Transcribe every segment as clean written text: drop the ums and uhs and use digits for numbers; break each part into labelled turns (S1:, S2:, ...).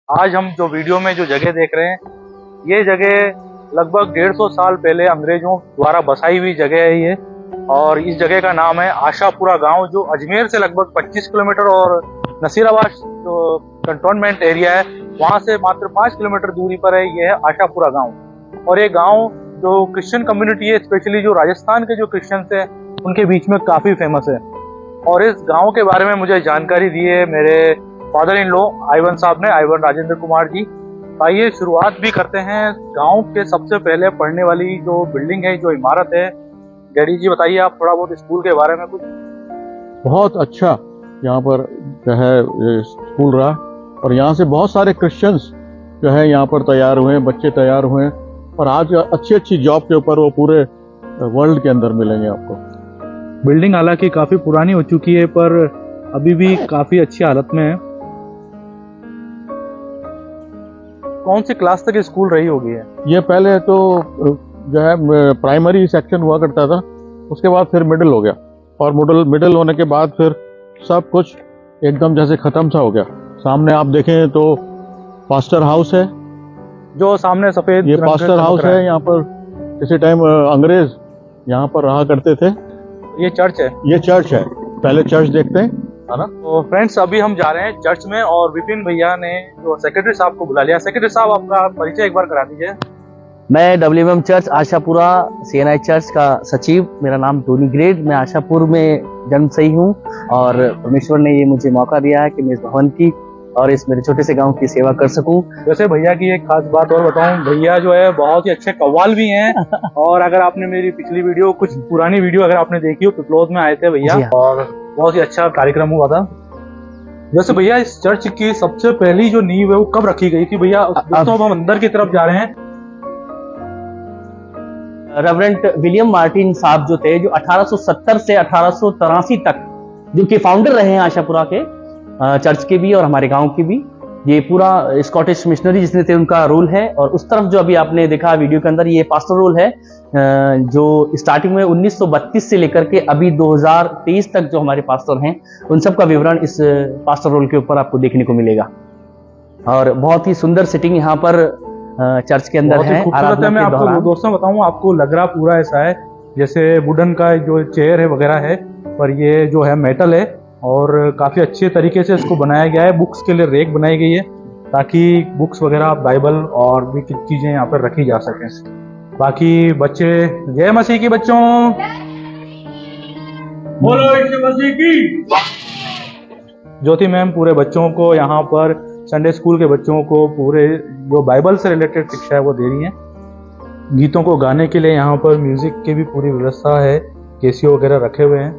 S1: आज हम जो वीडियो में जो जगह देख रहे हैं, ये जगह लगभग 150 साल पहले अंग्रेजों द्वारा बसाई हुई जगह है ये। और इस जगह का नाम है आशापुरा गांव, जो अजमेर से लगभग 25 किलोमीटर और नसीराबाद जो कंटोनमेंट एरिया है वहां से मात्र 5 किलोमीटर दूरी पर है। ये है आशापुरा गांव। और ये गांव जो क्रिश्चियन कम्युनिटी है, स्पेशली जो राजस्थान के जो क्रिश्चियंस हैं उनके बीच में काफी फेमस है। और इस गांव के बारे में मुझे जानकारी दी है मेरे फादर इन लॉ आइवन साहब ने, आइवन राजेंद्र कुमार जी। आइए शुरुआत भी करते हैं गांव के सबसे पहले पढ़ने वाली जो बिल्डिंग है, जो इमारत है। डैडी जी बताइए आप थोड़ा बहुत स्कूल के बारे में कुछ।
S2: बहुत अच्छा यहाँ पर जो है स्कूल रहा, और यहाँ से बहुत सारे क्रिश्चियंस जो है यहाँ पर तैयार हुए, बच्चे तैयार हुए, और आज अच्छी अच्छी जॉब के ऊपर वो पूरे वर्ल्ड के अंदर मिलेंगे आपको।
S1: बिल्डिंग हालांकि काफी पुरानी हो चुकी है पर अभी भी काफी अच्छी हालत में है। कौन सी क्लास तक स्कूल रही होगी है?
S2: ये पहले तो जो है प्राइमरी सेक्शन हुआ करता था, उसके बाद फिर मिडिल हो गया, और मिडिल होने के बाद फिर सब कुछ एकदम जैसे खत्म सा हो गया। सामने आप देखें तो पास्टर हाउस है,
S1: जो सामने सफेद,
S2: ये पास्टर हाउस है। यहाँ पर किसी टाइम अंग्रेज यहाँ पर रहा करते थे।
S1: ये चर्च है,
S2: ये चर्च है। पहले चर्च देखते हैं, है ना।
S1: तो फ्रेंड्स अभी हम जा रहे हैं चर्च में, और विपिन भैया ने जो सेक्रेटरी साहब को बुला लिया। सेक्रेटरी साहब आपका परिचय एक बार करा दीजिए।
S3: मैं WMM church Ashapura CNI church का सचिव, मेरा नाम टोनी ग्रेड। मैं आशापुर में जन्म से ही हूँ, और परमेश्वर ने ये मुझे मौका दिया है कि मैं इस भवन की और इस मेरे छोटे से गांव की सेवा कर सकूं।
S1: वैसे भैया की एक खास बात और बताऊं, भैया जो है बहुत ही अच्छे कव्वाल भी हैं। और अगर आपने मेरी पिछली वीडियो, कुछ पुरानी वीडियो अगर आपने देखी हो, पिपलोद में आए थे भैया, और बहुत ही अच्छा कार्यक्रम हुआ था। वैसे भैया इस चर्च की सबसे पहली जो नींव है वो कब रखी गई थी भैया? दोस्तों हम अंदर की तरफ जा रहे हैं।
S3: रेवरेंड विलियम मार्टिन साहब जो थे, जो 1870 से 1883 तक जो के फाउंडर रहे हैं आशापुरा के चर्च के भी और हमारे गांव के भी। ये पूरा स्कॉटिश मिशनरी जिसने थे उनका रोल है। और उस तरफ जो अभी आपने देखा वीडियो के अंदर, ये पास्टर रोल है, जो स्टार्टिंग में 1932 से लेकर के अभी 2023 तक जो हमारे पास्टर हैं उन सब का विवरण इस पास्टर रोल के ऊपर आपको देखने को मिलेगा। और बहुत ही सुंदर सेटिंग यहाँ पर चर्च के अंदर है।
S1: मैं आपको दोस्तों बताऊं, आपको लग रहा पूरा ऐसा है जैसे वुडन का जो चेयर है वगैरह है, पर ये जो है मेटल है, और काफी अच्छे तरीके से इसको बनाया गया है। बुक्स के लिए रेक बनाई गई है ताकि बुक्स वगैरह, बाइबल और भी कुछ चीजें यहाँ पर रखी जा सकें। बाकी बच्चे, जय मसीह की बच्चों, बोलो यीशु मसीह की। ज्योति मैम पूरे बच्चों को यहाँ पर, संडे स्कूल के बच्चों को पूरे जो बाइबल से रिलेटेड शिक्षा है वो दे रही है। गीतों को गाने के लिए यहाँ पर म्यूजिक की भी पूरी व्यवस्था है, केसियो वगैरह रखे हुए हैं।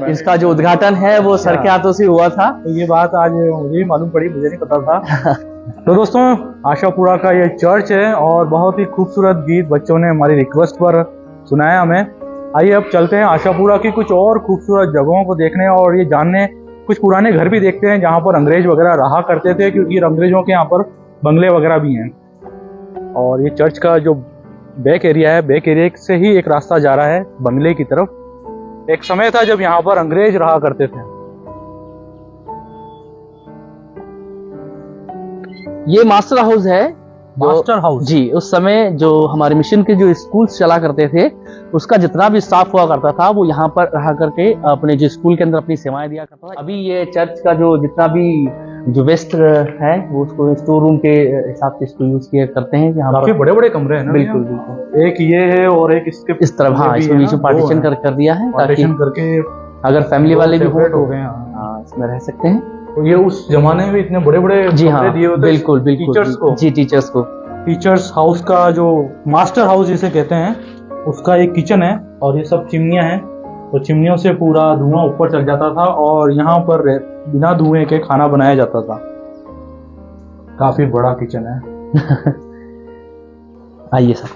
S3: इसका जो उद्घाटन है वो सर के हाथों से हुआ था।
S1: तो ये बात आज मुझे भी मालूम पड़ी, मुझे नहीं पता था। तो दोस्तों आशापुरा का ये चर्च है, और बहुत ही खूबसूरत गीत बच्चों ने हमारी रिक्वेस्ट पर सुनाया हमें। आइए अब चलते हैं आशापुरा की कुछ और खूबसूरत जगहों को देखने, और ये जानने, कुछ पुराने घर भी देखते हैं जहाँ पर अंग्रेज वगैरह रहा करते थे, क्योंकि अंग्रेजों के यहाँ पर बंगले वगैरह भी हैं। और ये चर्च का जो बैक एरिया है, बैक एरिया से ही एक रास्ता जा रहा है बंगले की तरफ। एक समय था जब यहाँ पर अंग्रेज रहा करते थे।
S3: ये मास्टर हाउस है,
S1: मास्टर हाउस
S3: जी। उस समय जो हमारे मिशन के जो स्कूल चला करते थे, उसका जितना भी स्टाफ हुआ करता था वो यहाँ पर रहा करके अपने जो स्कूल के अंदर अपनी सेवाएं दिया करता था। अभी ये चर्च का जो जितना भी जो वेस्ट है वो उसको स्टोर रूम के हिसाब से इसको यूज किया करते हैं। यहाँ
S1: काफी बड़े बड़े कमरे हैं ना?
S3: बिल्कुल बिल्कुल।
S1: एक ये है और एक इसके
S3: इस तरफ, हाँ, इसमें बीच में पार्टीशन कर दिया है ताकि
S1: करके
S3: अगर फैमिली वाले भी
S1: हो गए,
S3: हाँ, इसमें रह सकते हैं।
S1: तो ये उस जमाने में इतने बड़े बड़े
S3: जी हाँ,
S1: दिए होते
S3: बिल्कुल बिल्कुल,
S1: टीचर्स को।
S3: जी, टीचर्स को।
S1: टीचर्स हाउस का जो मास्टर हाउस जिसे कहते हैं, उसका एक किचन है, और ये सब चिमनियां हैं। तो चिमनियों से पूरा धुआं ऊपर चल जाता था, और यहाँ पर बिना धुएं के खाना बनाया जाता था। काफी बड़ा किचन है।
S3: आइए सर।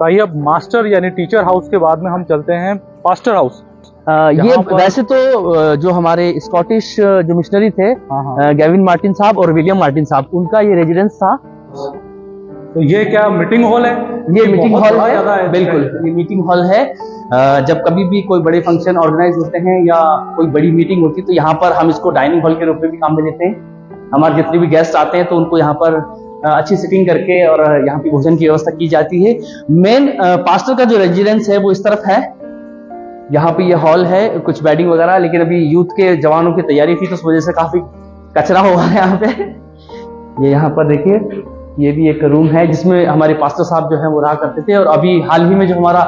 S1: आइए अब मास्टर यानी टीचर हाउस के बाद में हम चलते हैं पास्टर हाउस।
S3: ये वैसे तो जो हमारे स्कॉटिश जो मिशनरी थे, गैविन मार्टिन साहब और विलियम मार्टिन साहब, उनका ये रेजिडेंस था।
S1: तो ये क्या मीटिंग हॉल है?
S3: ये मीटिंग हॉल है, बिल्कुल ये मीटिंग हॉल है। जब कभी भी कोई बड़े फंक्शन ऑर्गेनाइज होते हैं या कोई बड़ी मीटिंग होती है तो यहाँ पर हम इसको डाइनिंग हॉल के रूप में भी काम में लेते हैं। हमारे जितने भी गेस्ट आते हैं तो उनको यहाँ पर अच्छी सिटिंग करके और यहाँ पे भोजन की व्यवस्था की जाती है। मेन पास्टर का जो रेजिडेंस है वो इस तरफ है, यहाँ पे ये हॉल है, कुछ बेडिंग वगैरह, लेकिन अभी यूथ के जवानों की तैयारी थी तो उस वजह से काफी कचरा हुआ है यहाँ पे। ये यहाँ पर देखिए, ये भी एक रूम है जिसमें हमारे पास्टर साहब जो है वो रहा करते थे। और अभी हाल ही में जो हमारा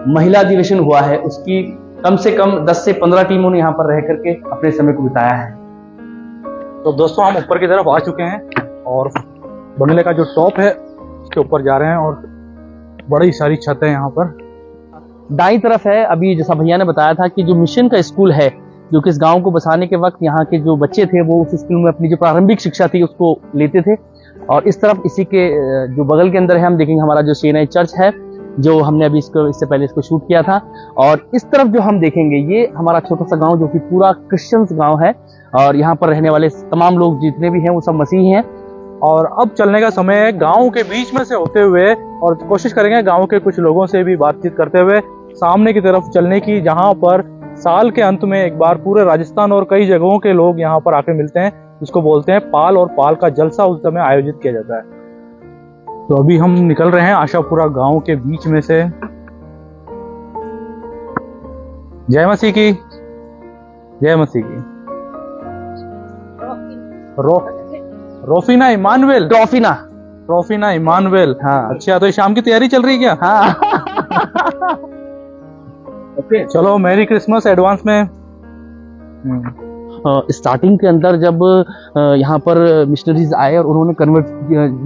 S3: महिला अधिवेशन हुआ है उसकी कम से कम 10 से 15 टीमों ने यहाँ पर रह करके अपने समय को बिताया है।
S1: तो दोस्तों हम ऊपर की तरफ आ चुके हैं और बंगले का जो टॉप है उसके ऊपर जा रहे हैं और बड़ी सारी छत है यहाँ पर।
S3: दाईं तरफ है, अभी जैसा भैया ने बताया था कि जो मिशन का स्कूल है जो कि इस गांव को बसाने के वक्त यहाँ के जो बच्चे थे वो उस स्कूल में अपनी जो प्रारंभिक शिक्षा थी उसको लेते थे। और इस तरफ इसी के जो बगल के अंदर है हम देखेंगे हमारा जो सीएनआई चर्च है जो हमने अभी इससे पहले इसको शूट किया था। और इस तरफ जो हम देखेंगे ये हमारा छोटा सा गांव जो कि पूरा क्रिश्चियंस गांव है और यहाँ पर रहने वाले तमाम लोग जितने भी हैं वो सब मसीही हैं।
S1: और अब चलने का समय है गांव के बीच में से होते हुए और कोशिश करेंगे गांव के कुछ लोगों से भी बातचीत करते हुए सामने की तरफ चलने की, जहां पर साल के अंत में एक बार पूरे राजस्थान और कई जगहों के लोग यहाँ पर आके मिलते हैं, जिसको बोलते हैं पाल, और पाल का जलसा उस समय आयोजित किया जाता है। तो अभी हम निकल रहे हैं आशापुरा गांव के बीच में से। जय मसीह की, जय मसीह की। रोफीना इमानुएल, ट्रॉफीना इमानुएल।
S3: हाँ
S1: अच्छा, तो ये शाम की तैयारी चल रही है क्या?
S3: हाँ
S1: चलो मैरी क्रिसमस एडवांस में।
S3: स्टार्टिंग के अंदर जब यहाँ पर मिशनरीज आए और उन्होंने कन्वर्ट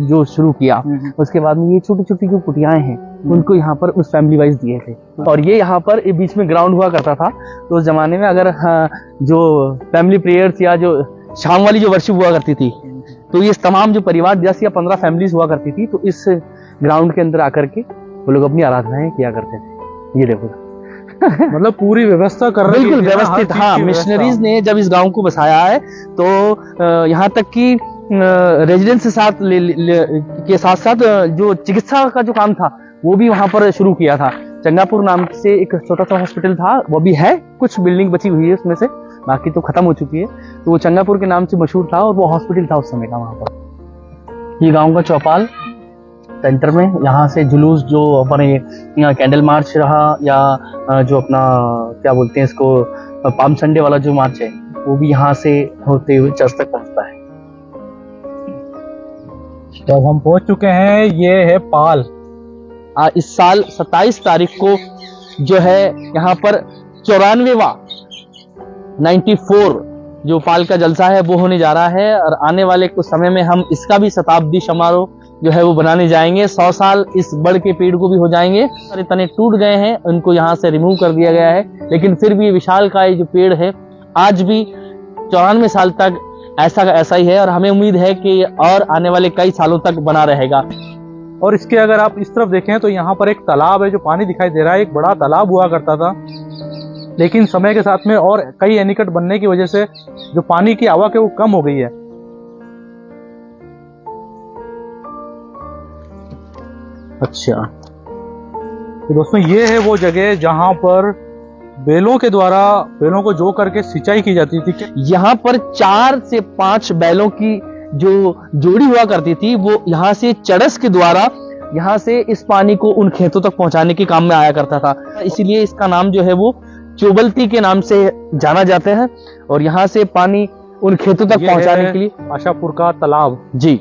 S3: जो शुरू किया उसके बाद में ये छोटी छोटी जो कुटियाएं हैं उनको यहाँ पर उस फैमिली वाइज दिए थे। और ये यहाँ पर बीच में ग्राउंड हुआ करता था। तो उस जमाने में अगर जो फैमिली प्रेयर्स या जो शाम वाली जो वर्शिप हुआ करती थी तो ये तमाम जो परिवार 10 या 15 फैमिलीज हुआ करती थी तो इस ग्राउंड के अंदर आकर के वो लोग अपनी आराधनाएं किया करते थे। ये देखो
S1: मतलब पूरी व्यवस्था कर रही है,
S3: बिल्कुल व्यवस्थित। हाँ, मिशनरीज ने जब इस गांव को बसाया है तो यहाँ तक कि रेजिडेंस के साथ के साथ साथ जो चिकित्सा का जो काम था वो भी वहां पर शुरू किया था। चंगापुर नाम से एक छोटा सा हॉस्पिटल था, वो भी है, कुछ बिल्डिंग बची हुई है उसमें से, बाकी तो खत्म हो चुकी है। तो वो चंगापुर के नाम से मशहूर था और वो हॉस्पिटल था उस समय का वहां पर। ये गाँव का चौपाल सेंटर में, यहाँ से जुलूस जो अपने यहाँ कैंडल मार्च रहा या जो अपना क्या बोलते हैं इसको पाम संडे वाला जो मार्च है वो भी यहाँ से होते हुए चर्च तक पहुंचता है।
S1: तो अब हम पहुंच चुके हैं, ये है पाल।
S3: इस साल 27 तारीख को जो है यहाँ पर 94वां 94 जो पाल का जलसा है वो होने जा रहा है। और आने वाले कुछ समय में हम इसका भी शताब्दी समारोह जो है वो बनाने जाएंगे। 100 साल इस बड़ के पेड़ को भी हो जाएंगे। सारे तने टूट गए हैं, उनको यहाँ से रिमूव कर दिया गया है, लेकिन फिर भी ये विशालकाय जो पेड़ है आज भी 94 साल तक ऐसा का ऐसा ही है और हमें उम्मीद है कि और आने वाले कई सालों तक बना रहेगा।
S1: और इसके अगर आप इस तरफ देखें तो यहाँ पर एक तालाब है जो पानी दिखाई दे रहा है। एक बड़ा तालाब हुआ करता था, लेकिन समय के साथ में और कई एनीकट बनने की वजह से जो पानी की आवक है वो कम हो गई है।
S3: अच्छा,
S1: तो दोस्तों ये है वो जगह जहां पर बैलों के द्वारा बैलों को जो करके सिंचाई की जाती थी।
S3: यहाँ पर 4 से 5 बैलों की जो जोड़ी हुआ करती थी वो यहाँ से चड़स के द्वारा यहाँ से इस पानी को उन खेतों तक पहुंचाने के काम में आया करता था। इसीलिए इसका नाम जो है वो चोबलती के नाम से जाना जाता है। और यहाँ से पानी उन खेतों तक पहुंचाने के लिए
S1: आशापुर का तालाब
S3: जी।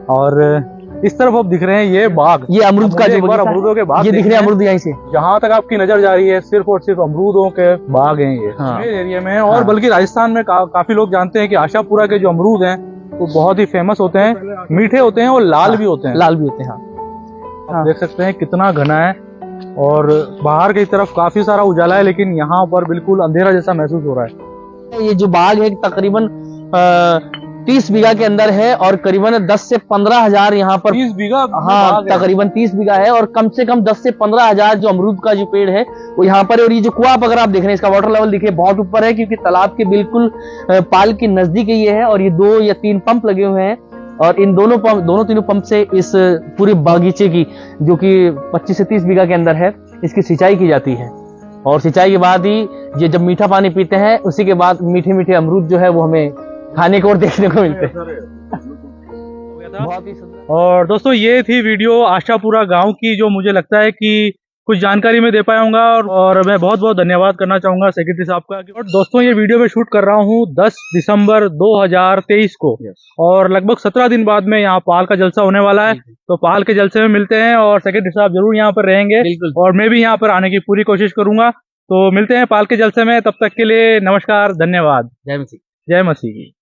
S1: और इस तरफ अब दिख रहे हैं ये बाग,
S3: ये अमरूद का जो
S1: अमरूदों के बाग
S3: ये दिख रहे हैं। अमरूद यहीं से
S1: जहां तक आपकी नजर जा रही है सिर्फ और सिर्फ अमरूदों के बाग हैं ये
S3: हाँ।
S1: एरिया में। और बल्कि राजस्थान में काफी लोग जानते हैं कि आशापुरा के जो अमरूद हैं वो बहुत ही फेमस होते हैं, मीठे होते हैं और लाल भी होते हैं।
S3: लाल भी होते हैं
S1: आप देख सकते हैं कितना घना है और बाहर की तरफ काफी सारा उजाला है, लेकिन यहाँ पर बिल्कुल अंधेरा जैसा महसूस हो रहा है।
S3: ये जो बाग है तकरीबन 30 बीघा के अंदर है और करीबन 10 से 15 हजार यहाँ पर
S1: 30 बीघा,
S3: हाँ तकरीबन 30 बीघा है और कम से कम 10 से 15 हजार जो अमरूद का जो पेड़ है वो यहाँ पर है। और ये जो कुआं अगर आप देख रहे हैं इसका वाटर लेवल देखिए बहुत ऊपर है, क्योंकि तालाब के बिल्कुल पाल के नजदीक ये है। और ये 2 या 3 पंप लगे हुए हैं और इन दोनों तीनों पंप से इस पूरे बागीचे की जो कि 25 से 30 बीघा के अंदर है इसकी सिंचाई की जाती है। और सिंचाई के बाद ही ये जब मीठा पानी पीते हैं, उसी के बाद मीठे मीठे अमरूद जो है वो हमें खाने को और देखने को मिलते हैं। बहुत ही सुंदर।
S1: और दोस्तों ये थी वीडियो आशापुरा गांव की, जो मुझे लगता है कि कुछ जानकारी मैं दे पाया हूँ, और मैं बहुत बहुत धन्यवाद करना चाहूंगा सेक्रेटरी साहब का। और दोस्तों ये वीडियो मैं शूट कर रहा हूँ 10 दिसंबर 2023 को, और लगभग 17 दिन बाद में यहाँ पाल का जलसा होने वाला है। तो पाल के जलसे में मिलते हैं, और सेक्रेटरी साहब जरूर यहाँ पर रहेंगे, और मैं भी यहाँ पर आने की पूरी कोशिश करूंगा। तो मिलते हैं पाल के जलसे में, तब तक के लिए नमस्कार, धन्यवाद।
S3: जय मसीह।
S1: जय मसीह की।